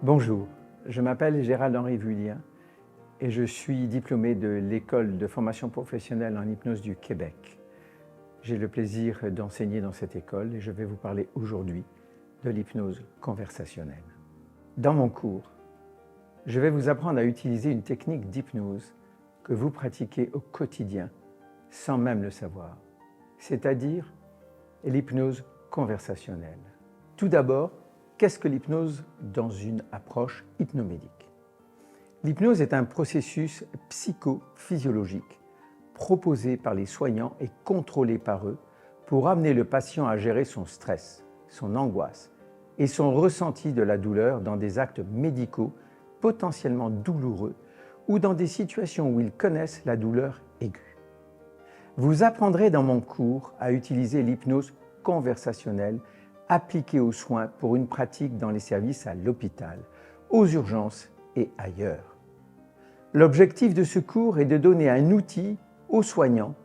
Bonjour, je m'appelle Gérald-Henri Vuillien et je suis diplômé de l'École de formation professionnelle en hypnose du Québec. J'ai le plaisir d'enseigner dans cette école et je vais vous parler aujourd'hui de l'hypnose conversationnelle. Dans mon cours, je vais vous apprendre à utiliser une technique d'hypnose que vous pratiquez au quotidien sans même le savoir, c'est-à-dire l'hypnose conversationnelle. Tout d'abord, qu'est-ce que l'hypnose dans une approche hypnomédique? L'hypnose est un processus psychophysiologique proposé par les soignants et contrôlé par eux pour amener le patient à gérer son stress, son angoisse et son ressenti de la douleur dans des actes médicaux potentiellement douloureux ou dans des situations où ils connaissent la douleur aiguë. Vous apprendrez dans mon cours à utiliser l'hypnose conversationnelle appliquée aux soins pour une pratique dans les services à l'hôpital, aux urgences et ailleurs. L'objectif de ce cours est de donner un outil aux soignants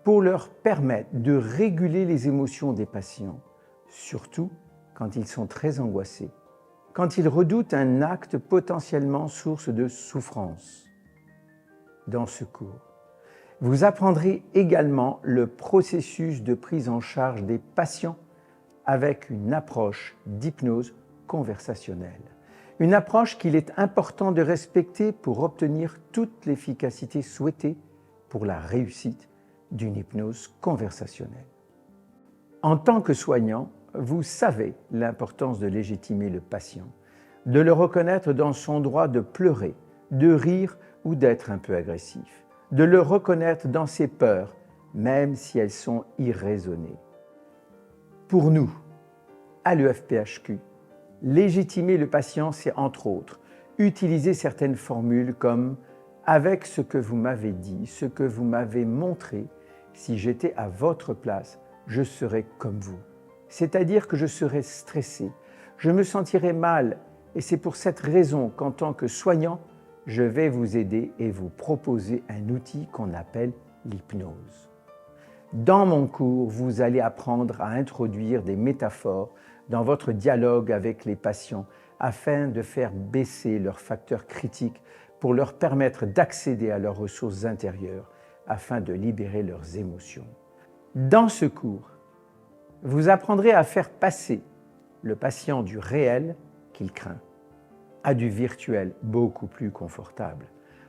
pour leur permettre de réguler les émotions des patients, surtout quand ils sont très angoissés, quand ils redoutent un acte potentiellement source de souffrance. Dans ce cours, vous apprendrez également le processus de prise en charge des patients avec une approche d'hypnose conversationnelle. Une approche qu'il est important de respecter pour obtenir toute l'efficacité souhaitée pour la réussite d'une hypnose conversationnelle. En tant que soignant, vous savez l'importance de légitimer le patient, de le reconnaître dans son droit de pleurer, de rire ou d'être un peu agressif, de le reconnaître dans ses peurs, même si elles sont irraisonnées. Pour nous, à l'EFPHQ, légitimer le patient, c'est entre autres utiliser certaines formules comme « avec ce que vous m'avez dit, ce que vous m'avez montré, si j'étais à votre place, je serais comme vous ». C'est-à-dire que je serais stressé, je me sentirais mal et c'est pour cette raison qu'en tant que soignant, je vais vous aider et vous proposer un outil qu'on appelle l'hypnose. Dans mon cours, vous allez apprendre à introduire des métaphores dans votre dialogue avec les patients afin de faire baisser leurs facteurs critiques pour leur permettre d'accéder à leurs ressources intérieures afin de libérer leurs émotions. Dans ce cours, vous apprendrez à faire passer le patient du réel qu'il craint à du virtuel beaucoup plus confortable,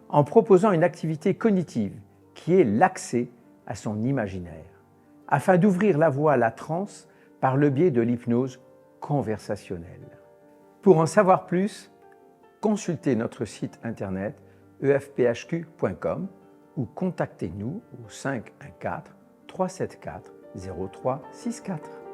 en proposant une activité cognitive qui est l'accès à son imaginaire, afin d'ouvrir la voie à la transe par le biais de l'hypnose conversationnelle. Pour en savoir plus, consultez notre site internet efphq.com ou contactez-nous au 514 374 0364.